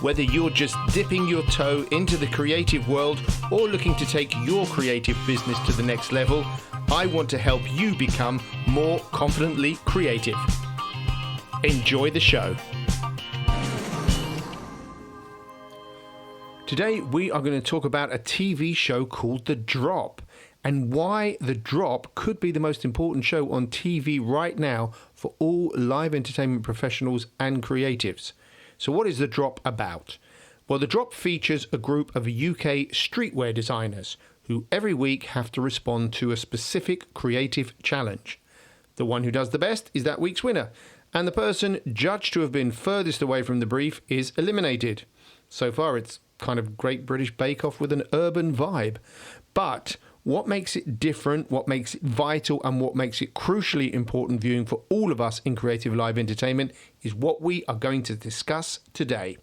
Whether you're just dipping your toe into the creative world or looking to take your creative business to the next level, I want to help you become more confidently creative. Enjoy the show. Today we are going to talk about a TV show called The Drop and why The Drop could be the most important show on TV right now for all live entertainment professionals and creatives. So what is The Drop about? Well, The Drop features a group of UK streetwear designers who every week have to respond to a specific creative challenge. The one who does the best is that week's winner, and the person judged to have been furthest away from the brief is eliminated. So far, it's kind of Great British Bake Off with an urban vibe. But what makes it different, what makes it vital, and what makes it crucially important viewing for all of us in creative live entertainment is what we are going to discuss today.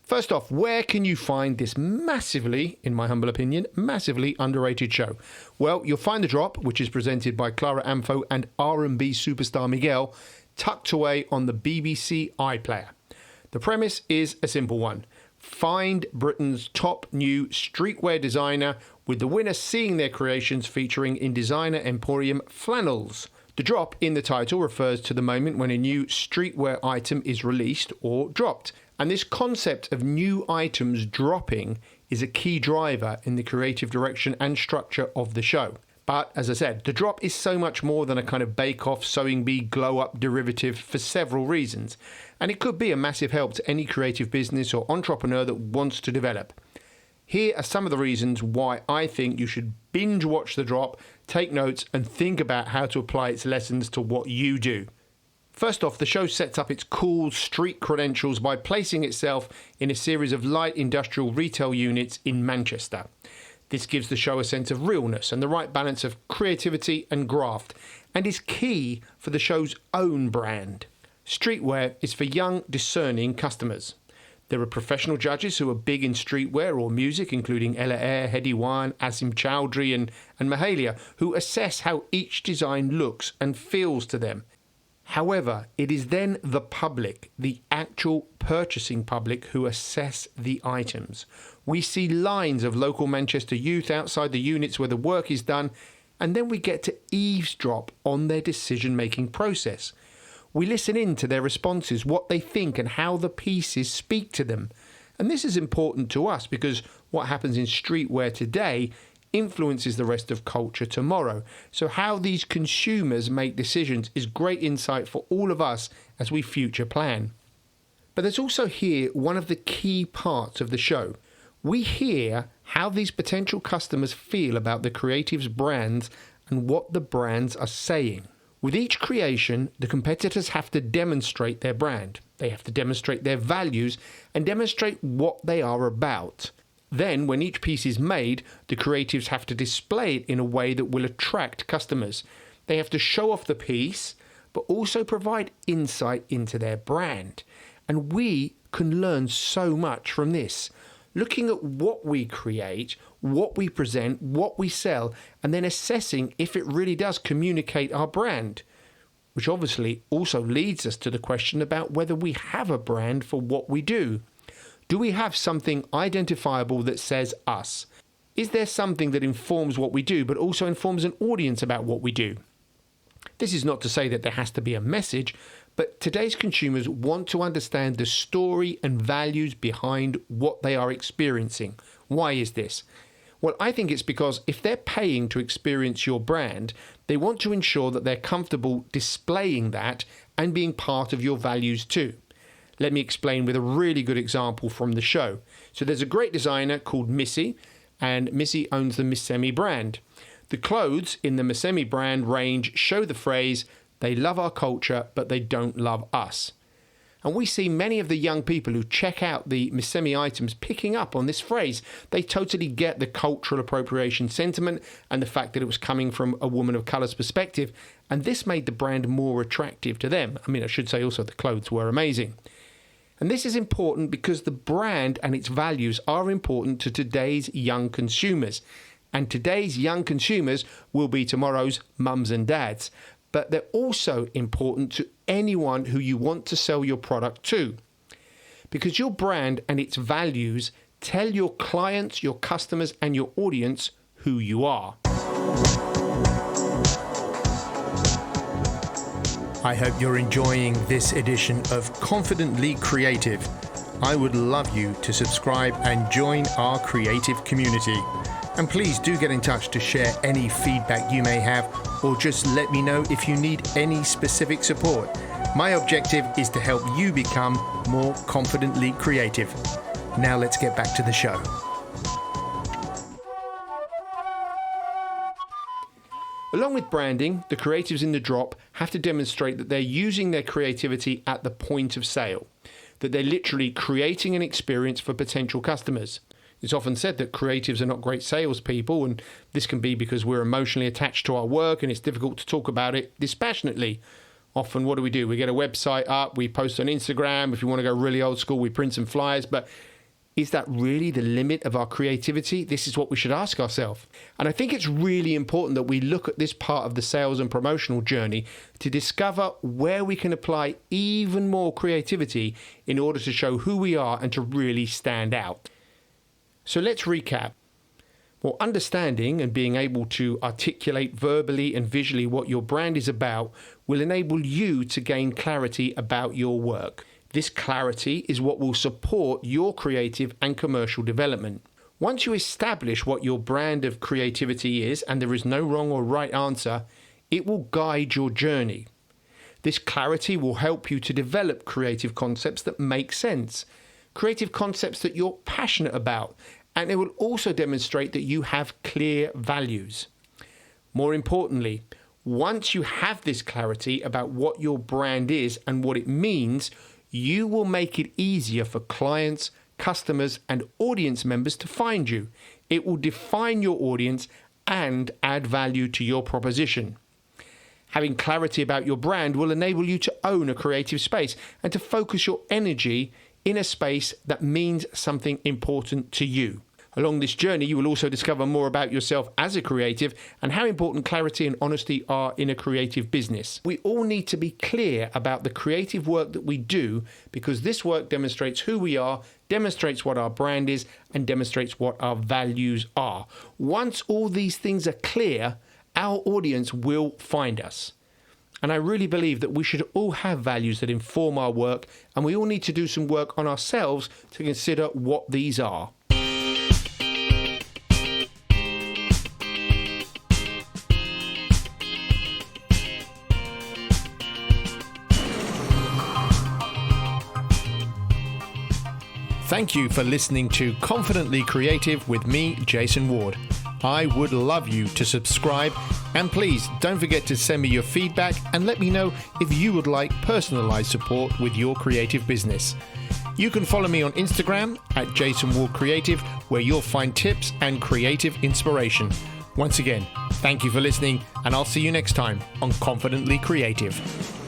First off, where can you find this massively, in my humble opinion, massively underrated show? Well, you'll find The Drop, which is presented by Clara Amfo and R&B superstar Miguel, tucked away on the BBC iPlayer. The premise is a simple one. Find Britain's top new streetwear designer, with the winner seeing their creations featuring in designer emporium flannels. The drop in the title refers to the moment when a new streetwear item is released or dropped. And this concept of new items dropping is a key driver in the creative direction and structure of the show. But as I said, The Drop is so much more than a kind of bake-off, sewing bee, glow-up derivative for several reasons. And it could be a massive help to any creative business or entrepreneur that wants to develop. Here are some of the reasons why I think you should binge watch The Drop, take notes, and think about how to apply its lessons to what you do. First off, the show sets up its cool street credentials by placing itself in a series of light industrial retail units in Manchester. This gives the show a sense of realness and the right balance of creativity and graft, and is key for the show's own brand. Streetwear is for young, discerning customers. There are professional judges who are big in streetwear or music, including Ella Eyre, Hedy Wine, Asim Chowdhury and Mahalia, who assess how each design looks and feels to them. However, it is then the public, the actual purchasing public, who assess the items. We see lines of local Manchester youth outside the units where the work is done, and then we get to eavesdrop on their decision-making process. We listen in to their responses, what they think and how the pieces speak to them. And this is important to us because what happens in streetwear today influences the rest of culture tomorrow. So how these consumers make decisions is great insight for all of us as we future plan. But there's also here one of the key parts of the show. We hear how these potential customers feel about the creative's brands and what the brands are saying. With each creation, the competitors have to demonstrate their brand. They have to demonstrate their values and demonstrate what they are about. Then, when each piece is made, the creatives have to display it in a way that will attract customers. They have to show off the piece, but also provide insight into their brand. And we can learn so much from this. Looking at what we create, what we present, what we sell, and then assessing if it really does communicate our brand. Which obviously also leads us to the question about whether we have a brand for what we do. Do we have something identifiable that says us? Is there something that informs what we do, but also informs an audience about what we do? This is not to say that there has to be a message, but today's consumers want to understand the story and values behind what they are experiencing. Why is this? Well, I think it's because if they're paying to experience your brand, they want to ensure that they're comfortable displaying that and being part of your values too. Let me explain with a really good example from the show. So there's a great designer called Missy, and Missy owns the Misemi brand. The clothes in the Misemi brand range show the phrase, "They love our culture, but they don't love us." And we see many of the young people who check out the Misemi items picking up on this phrase. They totally get the cultural appropriation sentiment and the fact that it was coming from a woman of colour's perspective, and this made the brand more attractive to them. I mean, I should say also the clothes were amazing. And this is important because the brand and its values are important to today's young consumers. And today's young consumers will be tomorrow's mums and dads. But they're also important to anyone who you want to sell your product to. because your brand and its values tell your clients, your customers, and your audience who you are. I hope you're enjoying this edition of Confidently Creative. I would love you to subscribe and join our creative community. And please do get in touch to share any feedback you may have, or just let me know if you need any specific support. My objective is to help you become more confidently creative. Now let's get back to the show. Along with branding, the creatives in the drop have to demonstrate that they're using their creativity at the point of sale, that they're literally creating an experience for potential customers. It's often said that creatives are not great salespeople, and this can be because we're emotionally attached to our work and it's difficult to talk about it dispassionately. Often, what do? We get a website up, we post on Instagram. If you want to go really old school, we print some flyers. But is that really the limit of our creativity? This is what we should ask ourselves. And I think it's really important that we look at this part of the sales and promotional journey to discover where we can apply even more creativity in order to show who we are and to really stand out. So let's recap. Well, understanding and being able to articulate verbally and visually what your brand is about will enable you to gain clarity about your work. This clarity is what will support your creative and commercial development. Once you establish what your brand of creativity is, and there is no wrong or right answer, it will guide your journey. This clarity will help you to develop creative concepts that make sense, creative concepts that you're passionate about, and it will also demonstrate that you have clear values. More importantly, once you have this clarity about what your brand is and what it means, you will make it easier for clients, customers, and audience members to find you. It will define your audience and add value to your proposition. Having clarity about your brand will enable you to own a creative space and to focus your energy in a space that means something important to you. Along this journey, you will also discover more about yourself as a creative and how important clarity and honesty are in a creative business. We all need to be clear about the creative work that we do, because this work demonstrates who we are, demonstrates what our brand is, and demonstrates what our values are. Once all these things are clear, our audience will find us. And I really believe that we should all have values that inform our work, and we all need to do some work on ourselves to consider what these are. Thank you for listening to Confidently Creative with me, Jason Ward. I would love you to subscribe, and please don't forget to send me your feedback and let me know if you would like personalized support with your creative business. You can follow me on Instagram at Jason Ward Creative, where you'll find tips and creative inspiration. Once again, thank you for listening, and I'll see you next time on Confidently Creative.